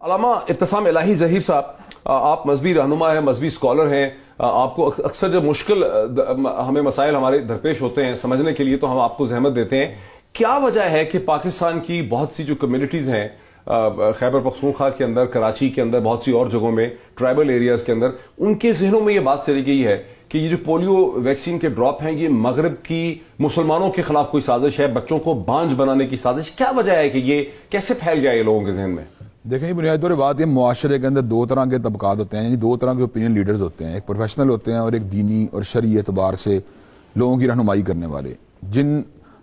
علامہ ابتسام الہی ظہیر صاحب، آپ مذہبی رہنما ہیں، مذہبی اسکالر ہیں، آپ کو اکثر جب مشکل ہمیں مسائل ہمارے درپیش ہوتے ہیں سمجھنے کے لیے تو ہم آپ کو زحمت دیتے ہیں. کیا وجہ ہے کہ پاکستان کی بہت سی جو کمیونٹیز ہیں خیبر پختونخوا کے اندر، کراچی کے اندر، بہت سی اور جگہوں میں، ٹرائبل ایریاز کے اندر، ان کے ذہنوں میں یہ بات چلی گئی ہے کہ یہ جو پولیو ویکسین کے ڈراپ ہیں یہ مغرب کی مسلمانوں کے خلاف کوئی سازش ہے، بچوں کو بانجھ بنانے کی سازش؟ کیا وجہ ہے کہ یہ کیسے پھیل گیا یہ لوگوں کے ذہن میں؟ دیکھیں بنیادی طور پر بات یہ معاشرے کے اندر دو طرح کے طبقات ہوتے ہیں، یعنی دو طرح کے اوپینین لیڈرز ہوتے ہیں، ایک پروفیشنل ہوتے ہیں اور ایک دینی اور شرعی اعتبار سے لوگوں کی رہنمائی کرنے والے. جن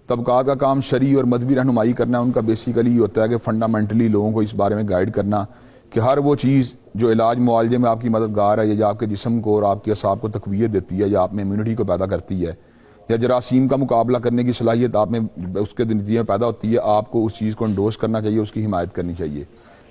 طبقات کا کام شرعی اور مذہبی رہنمائی کرنا ہے ان کا بیسیکلی ہوتا ہے کہ فنڈامنٹلی لوگوں کو اس بارے میں گائیڈ کرنا کہ ہر وہ چیز جو علاج معالجے میں آپ کی مددگار ہے یا آپ کے جسم کو اور آپ کے اعصاب کو تقویت دیتی ہے یا آپ میں امیونٹی کو پیدا کرتی ہے یا جراثیم کا مقابلہ کرنے کی صلاحیت آپ میں اس کے نتیجے میں پیدا ہوتی ہے، آپ کو اس چیز کو انڈورس کرنا چاہیے، اس کی حمایت کرنی چاہیے.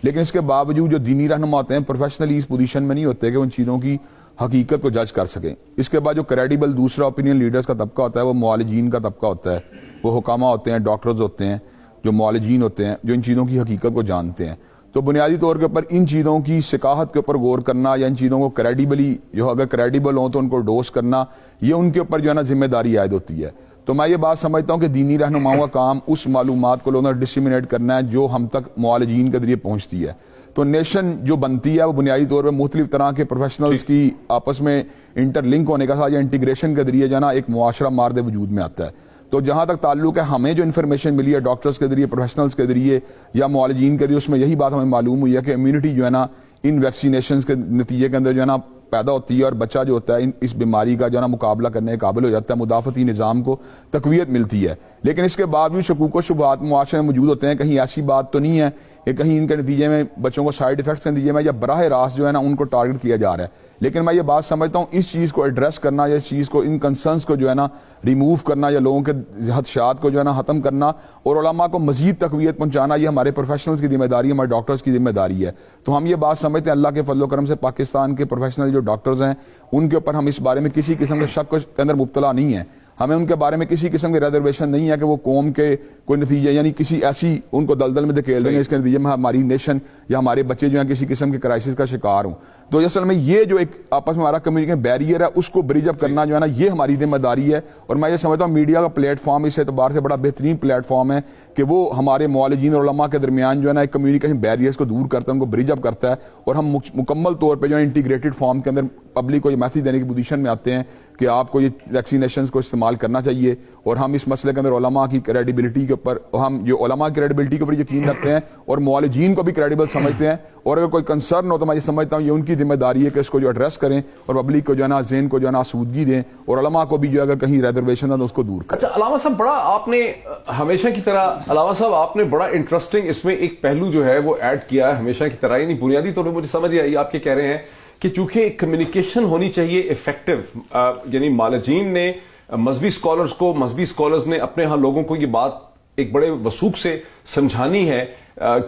لیکن اس کے باوجود جو دینی رہنما ہوتے ہیں پروفیشنلی اس پوزیشن میں نہیں ہوتے کہ ان چیزوں کی حقیقت کو جج کر سکیں. اس کے بعد جو کریڈیبل دوسرا اوپینین لیڈرز کا طبقہ ہوتا ہے وہ معالجین کا طبقہ ہوتا ہے، وہ حکامہ ہوتے ہیں، ڈاکٹرز ہوتے ہیں، جو معالجین ہوتے ہیں، جو ان چیزوں کی حقیقت کو جانتے ہیں. تو بنیادی طور کے اوپر ان چیزوں کی ثقافت کے اوپر غور کرنا یا ان چیزوں کو کریڈیبلی جو اگر کریڈیبل ہوں تو ان کو ڈوز کرنا، یہ ان کے اوپر جو ہے نا ذمہ داری عائد ہوتی ہے. تو میں یہ بات سمجھتا ہوں کہ دینی رہنماؤں کا کام اس معلومات کو لوگوں ڈسیمینیٹ کرنا ہے جو ہم تک معالجین کے ذریعے پہنچتی ہے. تو نیشن جو بنتی ہے وہ بنیادی طور پہ مختلف طرح کے پروفیشنلز کی آپس میں انٹر لنک ہونے کا ساتھ یا انٹیگریشن کے ذریعے جو ہے نا ایک معاشرہ مارد وجود میں آتا ہے. تو جہاں تک تعلق ہے ہمیں جو انفارمیشن ملی ہے ڈاکٹرز کے ذریعے، پروفیشنلز کے ذریعے یا معالجین کے ذریعے، اس میں یہی بات ہمیں معلوم ہوئی ہے کہ امیونٹی جو ہے نا ان ویکسینیشنز کے نتیجے کے اندر جو ہے نا پیدا ہوتی ہے اور بچہ جو ہوتا ہے اس بیماری کا جو ہے نا مقابلہ کرنے کے قابل ہو جاتا ہے، مدافعتی نظام کو تقویت ملتی ہے. لیکن اس کے باوجود شکوک و شبہات معاشرے میں موجود ہوتے ہیں. کہیں ایسی بات تو نہیں ہے کہ کہیں ان کے نتیجے میں بچوں کو سائیڈ ایفیکٹس کے نتیجے میں یا براہ راست جو ہے نا ان کو ٹارگٹ کیا جا رہا ہے. لیکن میں یہ بات سمجھتا ہوں اس چیز کو ایڈریس کرنا یا اس چیز کو ان کنسرنس کو جو ہے نا ریموو کرنا یا لوگوں کے خدشات کو جو ہے نا ختم کرنا اور علماء کو مزید تقویت پہنچانا یہ ہمارے پروفیشنلز کی ذمہ داری ہے، ہمارے ڈاکٹرز کی ذمہ داری ہے. تو ہم یہ بات سمجھتے ہیں اللہ کے فضل و کرم سے پاکستان کے پروفیشنل جو ڈاکٹرز ہیں ان کے اوپر ہم اس بارے میں کسی قسم کے شک کے اندر مبتلا نہیں ہیں. ہمیں ان کے بارے میں کسی قسم کی ریزرویشن نہیں ہے کہ وہ قوم کے کوئی نتیجے یعنی کسی ایسی ان کو دلدل میں دھکیل دیں گے اس کے نتیجے میں ہماری نیشن یا ہمارے بچے جو ہیں کسی قسم کے کرائسس کا شکار ہوں. تو اصل میں یہ جو ایک آپس میں ہمارا کمیونیکیشن بیریئر ہے اس کو بریج اپ کرنا جو ہے نا یہ ہماری ذمہ داری ہے. اور میں یہ سمجھتا ہوں میڈیا کا پلیٹ فارم اس اعتبار سے بڑا بہترین پلیٹ فارم ہے کہ وہ ہمارے معالجین اور علماء کے درمیان جو ہے نا ایک کمیونیکیشن بیریئرز کو دور کرتا ہے، ان کو بریج اپ کرتا ہے اور ہم مکمل طور پہ جو ہے انٹیگریٹڈ فارم کے اندر پبلک کو یہ میسیج دینے کی پوزیشن میں آتے ہیں کہ آپ کو یہ ویکسینیشنز کو استعمال کرنا چاہیے. اور ہم اس مسئلے کے اندر علماء کی کریڈیبلٹی کے اوپر ہم جو علماء کی کریڈیبلٹی کے اوپر یقین رکھتے ہیں اور معالجین کو بھی کریڈیبل سمجھتے ہیں. اور اگر کوئی کنسرن ہو تو میں یہ سمجھتا ہوں یہ ان کی ذمہ داری ہے کہ اس کو جو ایڈریس کریں اور پبلک کو جو ہے نا ذہن کو جو ہے نا آسودگی دیں اور علماء کو بھی جو اگر کہیں ریزرویشن ہے تو اس کو دور کریں. اچھا علامہ صاحب، بڑا آپ نے ہمیشہ کی طرح علامہ صاحب آپ نے بڑا انٹرسٹنگ اس میں ایک پہلو جو ہے وہ ایڈ کیا ہے ہمیشہ کی طرح. یعنی بنیادی طور پہ مجھے سمجھ آئی آپ کے کہہ رہے ہیں کہ چونکہ کمیونیکیشن ہونی چاہیے افیکٹو، یعنی معالجین نے مذہبی اسکالرز نے اپنے ہاں لوگوں کو یہ بات ایک بڑے وثوق سے سمجھانی ہے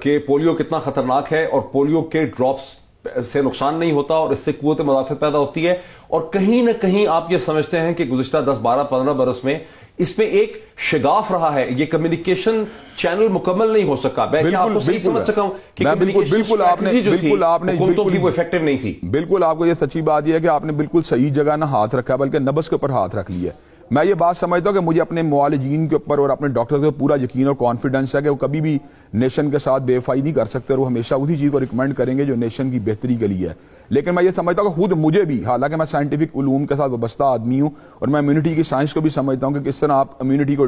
کہ پولیو کتنا خطرناک ہے اور پولیو کے ڈراپس سے نقصان نہیں ہوتا اور اس سے قوت مدافعت پیدا ہوتی ہے. اور کہیں نہ کہیں آپ یہ سمجھتے ہیں کہ گزشتہ 10 12 15 برس میں اس میں ایک شگاف رہا ہے، یہ کمیونیکیشن چینل مکمل نہیں ہو سکا. میں کیا آپ کو صحیح سمجھ سکا ہوں کہ بالکل آپ نے حکومتوں کی وہ ایفیکٹو نہیں تھی؟ بالکل آپ کو یہ سچی بات یہ ہے کہ آپ نے بالکل صحیح جگہ نہ ہاتھ رکھا بلکہ نبض کے اوپر ہاتھ رکھ لیا. میں یہ بات سمجھتا ہوں کہ مجھے اپنے معالجین کے اوپر اور اپنے ڈاکٹر کے پورا یقین اور کانفیڈنس ہے کہ وہ کبھی بھی نیشن کے ساتھ بے وفائی نہیں کر سکتے اور وہ ہمیشہ اسی چیز کو ریکمینڈ کریں گے جو نیشن کی بہتری کے لیے ہے. لیکن میں یہ سمجھتا ہوں کہ خود مجھے بھی، حالانکہ میں سائنٹیفک علوم کے ساتھ وابستہ آدمی ہوں اور میں امیونٹی کی سائنس کو بھی سمجھتا ہوں کہ کس طرح آپ امیونٹی کو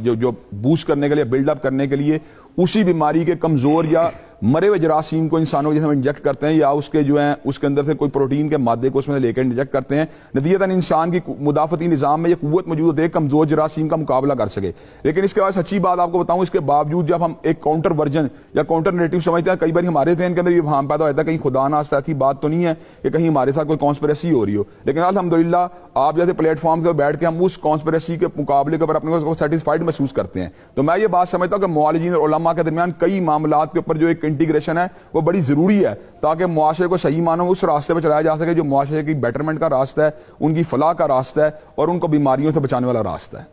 جو بوسٹ کرنے کے لیے، بلڈ اپ کرنے کے لیے اسی بیماری کے کمزور یا مرے ہوئے جراثیم کو انسانوں کے جسم میں انجیکٹ کرتے ہیں یا اس کے جو ہیں اس کے اندر سے کوئی پروٹین کے مادے کو اس میں لے کے انجیکٹ کرتے ہیں، نتیجتاً انسان کی مدافعتی نظام میں یہ قوت موجود ہوتی ہے کمزور جراثیم کا مقابلہ کر سکے. لیکن اس کے بعد سچی بات آپ کو بتاؤں، اس کے باوجود جب ہم ایک کاؤنٹر ورژن یا کاؤنٹر نیریٹو سمجھتے ہیں، کئی بار ہمارے ذہن کے اندر یہ وہم پیدا ہوتا ہے کہیں خدا نہ خواستہ ایسی بات تو نہیں ہے کہ کہیں ہمارے ساتھ کوئی کانسپریسی ہو رہی ہو. لیکن الحمدللہ آپ جیسے پلیٹ فارم پہ بیٹھ کے ہم اس کانسپریسی کے مقابلے کے اوپر اپنے کو سیٹسفائیڈ محسوس کرتے ہیں. تو میں یہ بات سمجھتا ہوں کہ معالجین اور علماء کے درمیان کئی معاملات کے اوپر جو ایک انٹیگریشن ہے وہ بڑی ضروری ہے تاکہ معاشرے کو صحیح معنوں اس راستے پہ چلایا جا سکے جو معاشرے کی بیٹرمنٹ کا راستہ ہے، ان کی فلاح کا راستہ ہے اور ان کو بیماریوں سے بچانے والا راستہ ہے.